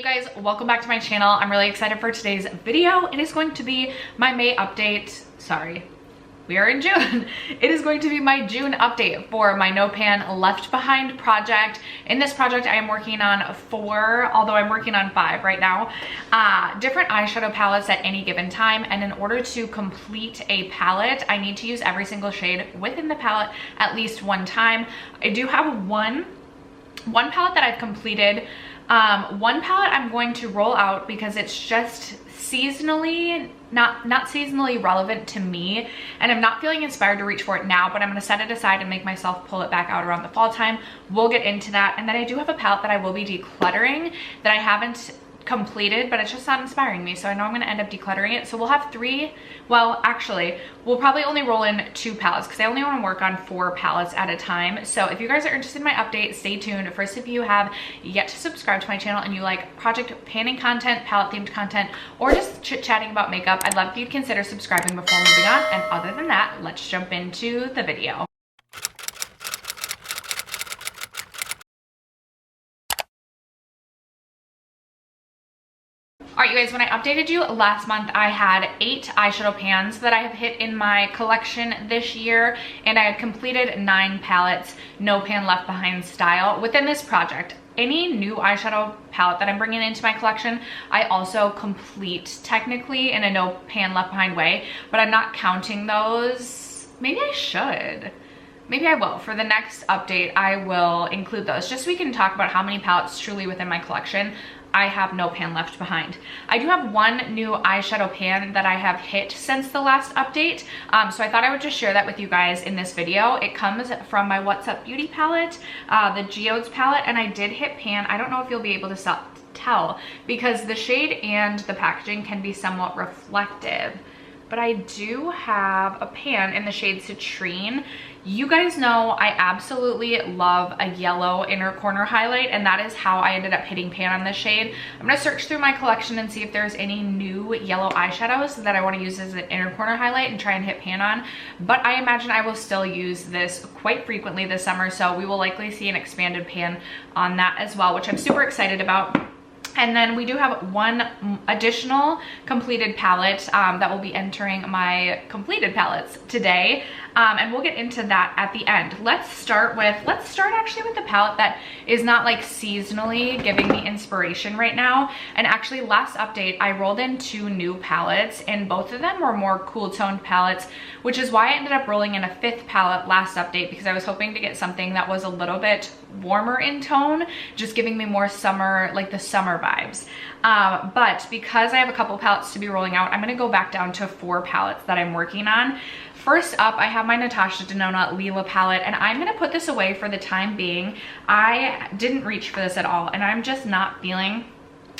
Hey guys, welcome back to my channel. I'm really excited for today's video. It is going to be my May update. Sorry, we are in June. It is going to be my June update for my No Pan Left Behind project. In this project, I am working on 4, although I'm working on 5 right now, different eyeshadow palettes at any given time. And in order to complete a palette, I need to use every single shade within the palette at least one time. I do have one palette that I've completed. One palette I'm going to roll out because it's just seasonally, not seasonally relevant to me, and I'm not feeling inspired to reach for it now, but I'm going to set it aside and make myself pull it back out around the fall time. We'll get into that. And then I do have a palette that I will be decluttering that I haven't completed, but it's just not inspiring me, so I know I'm going to end up decluttering it. So we'll have 3, well actually we'll probably only roll in 2 palettes because I only want to work on 4 palettes at a time. So if you guys are interested in my update, stay tuned. First, if you have yet to subscribe to my channel and you like project panning content, palette themed content, or just chit-chatting about makeup, I'd love if you'd consider subscribing before moving on. And other than that, let's jump into the video. All right, you guys, when I updated you last month, I had 8 eyeshadow pans that I have hit in my collection this year, and I had completed 9 palettes, no pan left behind style, within this project. Any new eyeshadow palette that I'm bringing into my collection, I also complete technically in a no pan left behind way, but I'm not counting those. Maybe I should. Maybe I will. For the next update, I will include those just so we can talk about how many palettes truly within my collection I have no pan left behind. I do have one new eyeshadow pan that I have hit since the last update. So I thought I would just share that with you guys in this video. It comes from my What's Up Beauty palette, the Geodes palette, and I did hit pan. I don't know if you'll be able to tell because the shade and the packaging can be somewhat reflective, but I do have a pan in the shade Citrine. You guys know I absolutely love a yellow inner corner highlight, and that is how I ended up hitting pan on this shade. I'm gonna search through my collection and see if there's any new yellow eyeshadows that I wanna use as an inner corner highlight and try and hit pan on. But I imagine I will still use this quite frequently this summer, so we will likely see an expanded pan on that as well, which I'm super excited about. And then we do have one additional completed palette that will be entering my completed palettes today. And we'll get into that at the end. Let's start actually with the palette that is not like seasonally giving me inspiration right now. And actually last update, I rolled in 2 new palettes, and both of them were more cool toned palettes, which is why I ended up rolling in a 5th palette last update, because I was hoping to get something that was a little bit warmer in tone, just giving me more summer, like the summer vibes. But because I have a couple palettes to be rolling out, I'm gonna go back down to 4 palettes that I'm working on. First up, I have my Natasha Denona Lila palette, and I'm gonna put this away for the time being. I didn't reach for this at all, and I'm just not feeling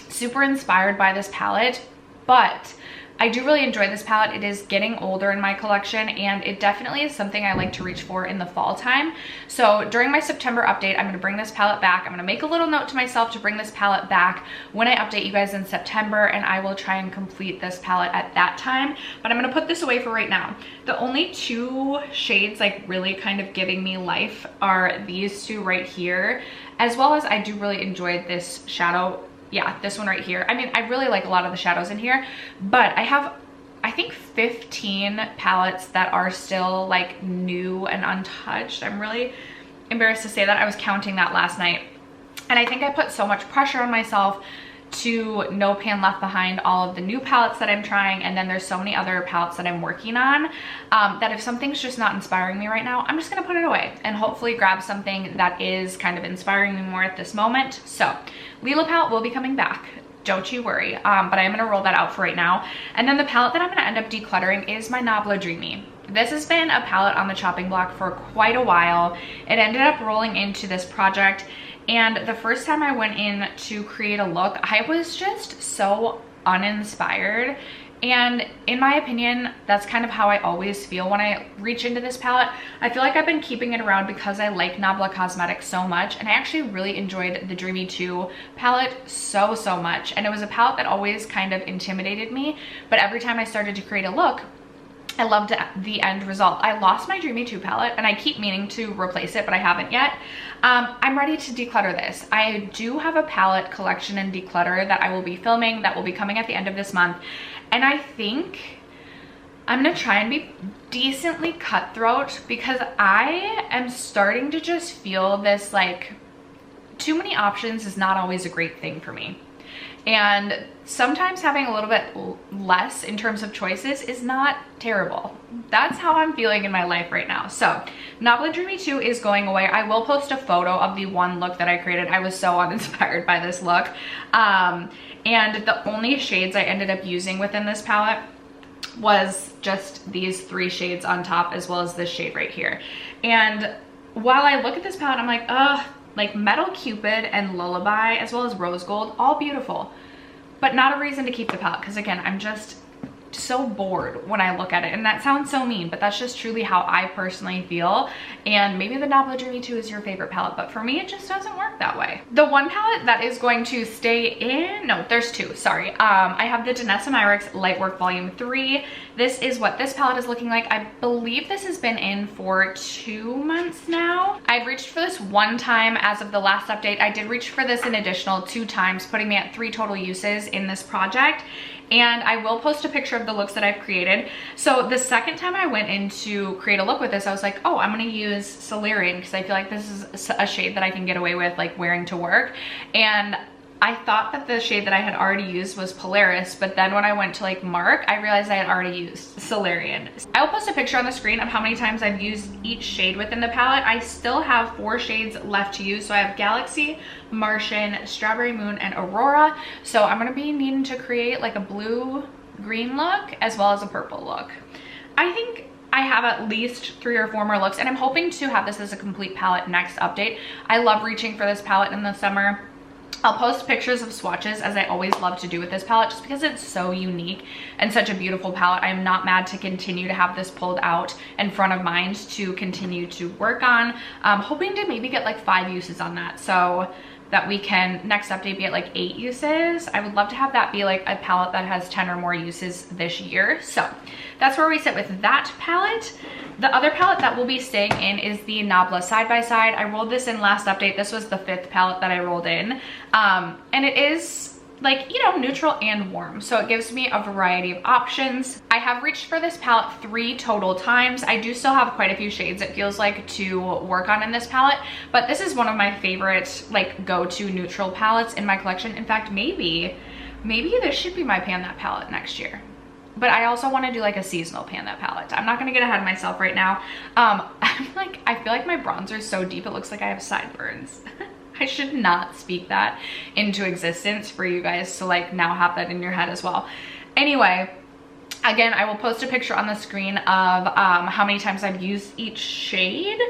super inspired by this palette, but I do really enjoy this palette. It is getting older in my collection, and it definitely is something I like to reach for in the fall time. So during my September update, I'm going to bring this palette back. I'm going to make a little note to myself to bring this palette back when I update you guys in September, and I will try and complete this palette at that time. But I'm going to put this away for right now. The only 2 shades like really kind of giving me life are these 2 right here, as well as I do really enjoy this shadow. Yeah, this one right here. I mean, I really like a lot of the shadows in here, but I have, I think 15 palettes that are still like new and untouched. I'm really embarrassed to say that. I was counting that last night, and I think I put so much pressure on myself to no pan left behind all of the new palettes that I'm trying, and then there's so many other palettes that I'm working on that if something's just not inspiring me right now, I'm just gonna put it away and hopefully grab something that is kind of inspiring me more at this moment. So Lila palette will be coming back, don't you worry, but I'm gonna roll that out for right now. And then the palette that I'm gonna end up decluttering is my Nabla Dreamy. This has been a palette on the chopping block for quite a while. It ended up rolling into this project, and the first time I went in to create a look, I was just so uninspired. And in my opinion, that's kind of how I always feel when I reach into this palette. I feel like I've been keeping it around because I like Nabla Cosmetics so much, and I actually really enjoyed the Dreamy 2 palette so much. And it was a palette that always kind of intimidated me, but every time I started to create a look, I loved the end result. I lost my Dreamy 2 palette and I keep meaning to replace it, but I haven't yet. I'm ready to declutter this. I do have a palette collection and declutter that I will be filming that will be coming at the end of this month. And I think I'm gonna try and be decently cutthroat because I am starting to just feel this like too many options is not always a great thing for me. And sometimes having a little bit less in terms of choices is not terrible. That's how I'm feeling in my life right now. So Nabla Dreamy 2 is going away. I will post a photo of the one look that I created. I was so uninspired by this look. And the only shades I ended up using within this palette was just these 3 shades on top, as well as this shade right here. And while I look at this palette, I'm like, ugh, like Metal Cupid and Lullaby, as well as Rose Gold, all beautiful, but not a reason to keep the palette, because again, I'm just so bored when I look at it. And that sounds so mean, but that's just truly how I personally feel. And maybe the Nabla Dreamy 2 is your favorite palette, but for me, it just doesn't work that way. The one palette that is going to stay in, no, there's 2, sorry. I have the Danessa Myricks Lightwork Volume 3. This is what this palette is looking like. I believe this has been in for 2 months now. I've reached for this 1 time as of the last update. I did reach for this an additional 2 times, putting me at 3 total uses in this project. And I will post a picture of the looks that I've created. So the second time I went in to create a look with this, I was like, oh, I'm gonna use Solarian because I feel like this is a shade that I can get away with like wearing to work. And I thought that the shade that I had already used was Polaris, but then when I went to like mark, I realized I had already used Solarian. I will post a picture on the screen of how many times I've used each shade within the palette. I still have 4 shades left to use. So I have Galaxy, Martian, Strawberry Moon, and Aurora. So I'm gonna be needing to create like a blue-green look as well as a purple look. I think I have at least 3 or 4 more looks, and I'm hoping to have this as a complete palette next update. I love reaching for this palette in the summer. I'll post pictures of swatches, as I always love to do with this palette, just because it's so unique and such a beautiful palette. I'm not mad to continue to have this pulled out in front of mind to continue to work on. Hoping to maybe get like 5 uses on that, so that we can next update be at like 8 uses. I would love to have that be like a palette that has 10 or more uses this year. So that's where we sit with that palette. The other palette that will be staying in is the Nabla Side by Side. I rolled this in last update. This was the 5th palette that I rolled in. And it is like, you know, neutral and warm. So it gives me a variety of options. I have reached for this palette 3 total times. I do still have quite a few shades, it feels like, to work on in this palette, but this is one of my favorite like go-to neutral palettes in my collection. In fact, maybe this should be my Pan That palette next year. But I also want to do like a seasonal Pan That palette. I'm not going to get ahead of myself right now. I feel like my bronzer is so deep it looks like I have sideburns. I should not speak that into existence for you guys to like now have that in your head as well. Anyway, again, I will post a picture on the screen of how many times I've used each shade.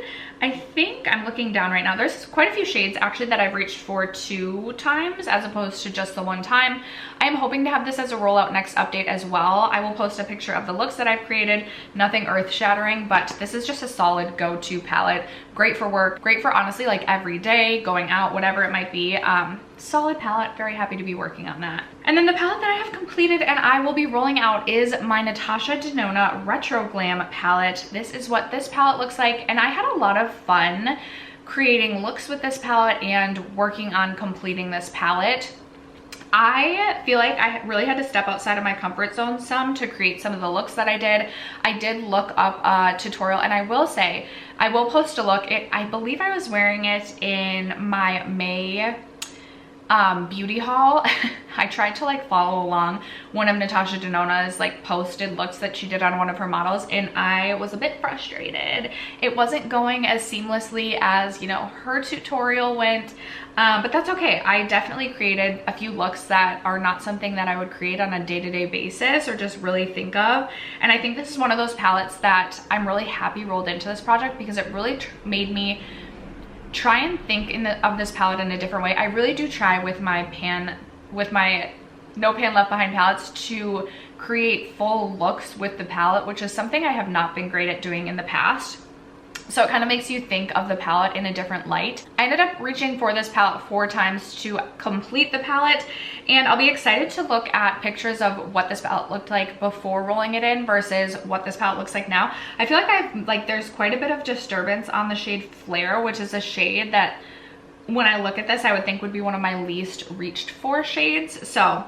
I think I'm looking down right now. There's quite a few shades actually that I've reached for 2 times as opposed to just the 1 time. I am hoping to have this as a rollout next update as well. I will post a picture of the looks that I've created. Nothing earth-shattering, but this is just a solid go-to palette. Great for work, great for honestly like every day, going out, whatever it might be. Solid palette, very happy to be working on that. And then the palette that I have completed and I will be rolling out is my Natasha Denona Retro Glam palette. This is what this palette looks like, and I had a lot of fun creating looks with this palette and working on completing this palette. I feel like I really had to step outside of my comfort zone some to create some of the looks that I did. I did look up a tutorial, and I will say, I will post a look. I believe I was wearing it in my May beauty haul. I tried to like follow along one of Natasha Denona's like posted looks that she did on one of her models, and I was a bit frustrated. It wasn't going as seamlessly as, you know, her tutorial went, but that's okay. I definitely created a few looks that are not something that I would create on a day-to-day basis or just really think of, and I think this is one of those palettes that I'm really happy rolled into this project because it really made me try and think of this palette in a different way. I really do try with my No Pan Left Behind palettes to create full looks with the palette, which is something I have not been great at doing in the past. So it kind of makes you think of the palette in a different light. I ended up reaching for this palette 4 times to complete the palette, and I'll be excited to look at pictures of what this palette looked like before rolling it in versus what this palette looks like now. I feel like there's quite a bit of disturbance on the shade Flare, which is a shade that when I look at this, I would think would be one of my least reached for shades. So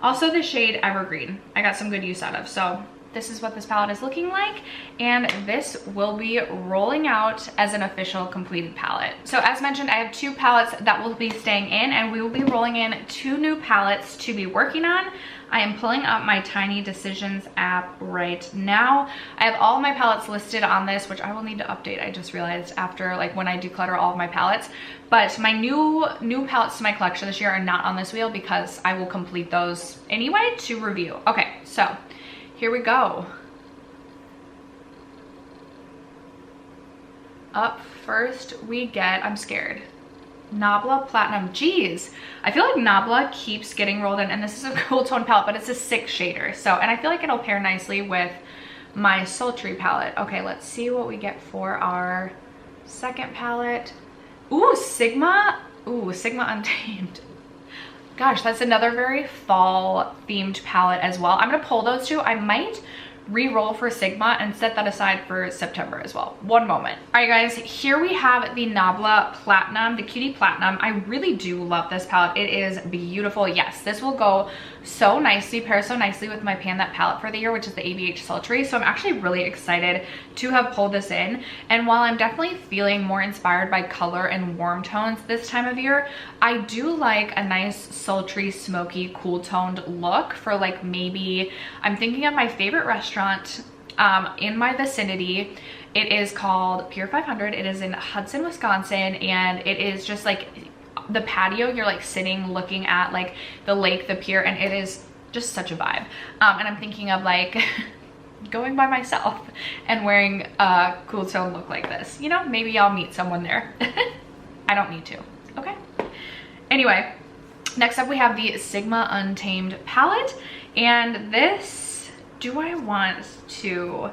also the shade Evergreen, I got some good use out of. So this is what this palette is looking like, and this will be rolling out as an official completed palette. So as mentioned, I have 2 palettes that will be staying in, and we will be rolling in 2 new palettes to be working on. I am pulling up my Tiny Decisions app right now. I have all my palettes listed on this, which I will need to update. I just realized after, like, when I declutter all of my palettes. But my new palettes to my collection this year are not on this wheel because I will complete those anyway to review. Okay, so here we go. Up first we get, I'm scared, Nabla Platinum. Jeez, I feel like Nabla keeps getting rolled in, and this is a cool tone palette, but it's a 6 shader. So, and I feel like it'll pair nicely with my Sultry palette. Okay, let's see what we get for our second palette. Ooh, Sigma. Ooh, Sigma Untamed. Gosh, that's another very fall themed palette as well. I'm gonna pull those 2. I might re-roll for Sigma and set that aside for September as well. One moment. All right guys, here we have the Nabla Platinum, the Cutie Platinum. I really do love this palette. It is beautiful. Yes, this will go so nicely, pair so nicely with my Pan That palette for the year, which is the ABH Sultry. So I'm actually really excited to have pulled this in. And while I'm definitely feeling more inspired by color and warm tones this time of year, I do like a nice sultry, smoky, cool toned look for, like, maybe, I'm thinking of my favorite restaurant in my vicinity. It is called Pier 500. It is in Hudson, Wisconsin, and it is just like the patio. You're like sitting looking at like the lake, the pier, and it is just such a vibe. And I'm thinking of like going by myself and wearing a cool tone look like this. You know, maybe I'll meet someone there. I don't need to. Okay. Anyway, next up we have the Sigma Untamed palette, and this, do I want to,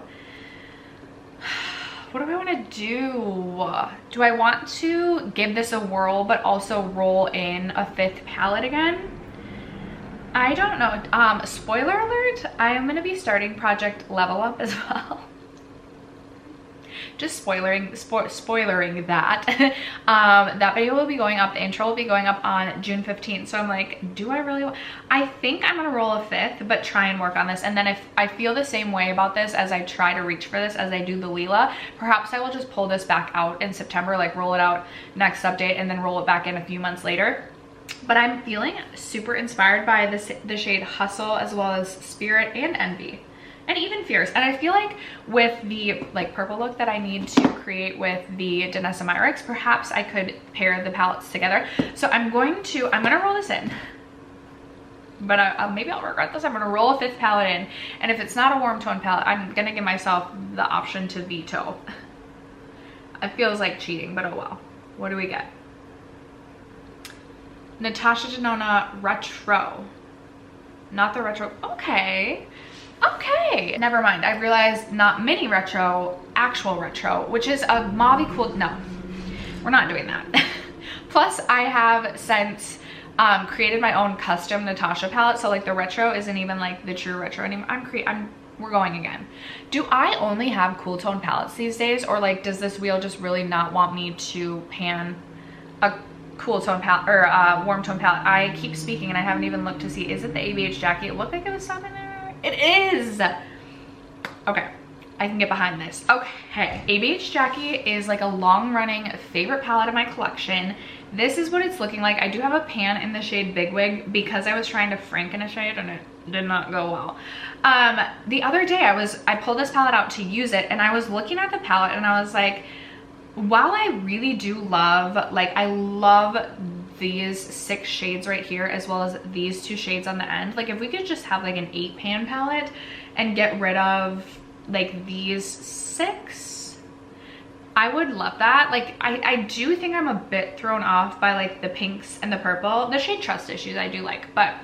what do I want to do? Do I want to give this a whirl but also roll in a 5th palette again? I don't know. Spoiler alert, I am going to be starting Project Level Up as well. Just spoilering that. That video will be going up, the intro will be going up on June 15th. So I'm like, do I really, I think I'm gonna roll a 5th, but try and work on this. And then if I feel the same way about this as I try to reach for this as I do the Lila, perhaps I will just pull this back out in September, like roll it out next update and then roll it back in a few months later. But I'm feeling super inspired by the shade Hustle, as well as Spirit and Envy, and even Fierce. And I feel like with the like purple look that I need to create with the Danessa Myricks, perhaps I could pair the palettes together. So I'm gonna roll this in, but maybe I'll regret this. I'm gonna roll a 5th palette in, and if it's not a warm tone palette, I'm gonna give myself the option to veto. It feels like cheating, but oh well. What do we get? Natasha Denona Retro. Not the retro. Okay. Okay, never mind. I realized not mini retro, actual retro, which is a mauve cool. No, we're not doing that. Plus, I have since created my own custom Natasha palette, so like the retro isn't even like the true retro anymore. We're going again. Do I only have cool tone palettes these days, or like does this wheel just really not want me to pan a cool tone palette or a warm tone palette? I keep speaking and I haven't even looked to see, is it the ABH Jackie? It looked like it was something there. It is. Okay, I can get behind this. Okay, ABH Jackie is like a long-running favorite palette of my collection. This is what it's looking like. I do have a pan in the shade Bigwig because I was trying to Franken a shade and it did not go well. The other day I pulled this palette out to use it, and I was looking at the palette and I was like, while I really do love, like I love these 6 shades right here as well as these 2 shades on the end, like if we could just have like an 8-pan palette and get rid of like these 6, I would love that. Like I do think I'm a bit thrown off by like the pinks and the purple. The shade Trust Issues I do like, but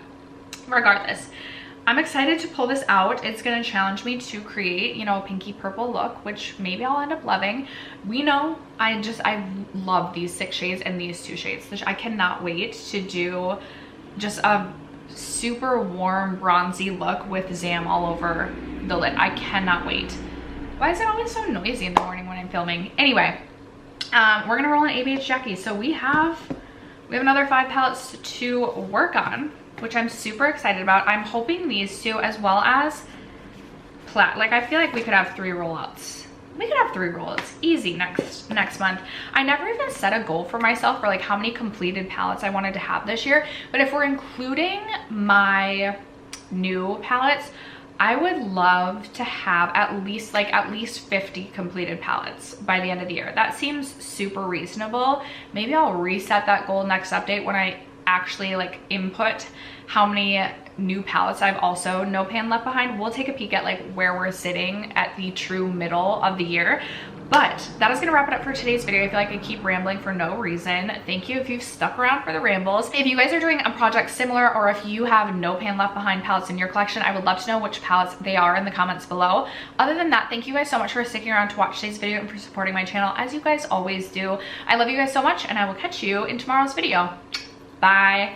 regardless, I'm excited to pull this out. It's gonna challenge me to create, you know, a pinky purple look, which maybe I'll end up loving. We know I love these 6 shades and these 2 shades. I cannot wait to do just a super warm bronzy look with Zam all over the lid. I cannot wait. Why is it always so noisy in the morning when I'm filming? Anyway, we're gonna roll in ABH Jackie. So we have another 5 palettes to work on, which I'm super excited about. I'm hoping these 2, as well as like I feel like we could have 3 rollouts. We could have 3 rollouts easy next month. I never even set a goal for myself for like how many completed palettes I wanted to have this year, but if we're including my new palettes, I would love to have at least 50 completed palettes by the end of the year. That seems super reasonable. Maybe I'll reset that goal next update when I actually like input how many new palettes I've also no pan left behind. We'll take a peek at like where we're sitting at the true middle of the year. But that is gonna wrap it up for today's video. I feel like I keep rambling for no reason. Thank you if you've stuck around for the rambles. If you guys are doing a project similar, or if you have no pan left behind palettes in your collection, I would love to know which palettes they are in the comments below. Other than that, thank you guys so much for sticking around to watch today's video and for supporting my channel, as you guys always do. I love you guys so much, and I will catch you in tomorrow's video. Bye.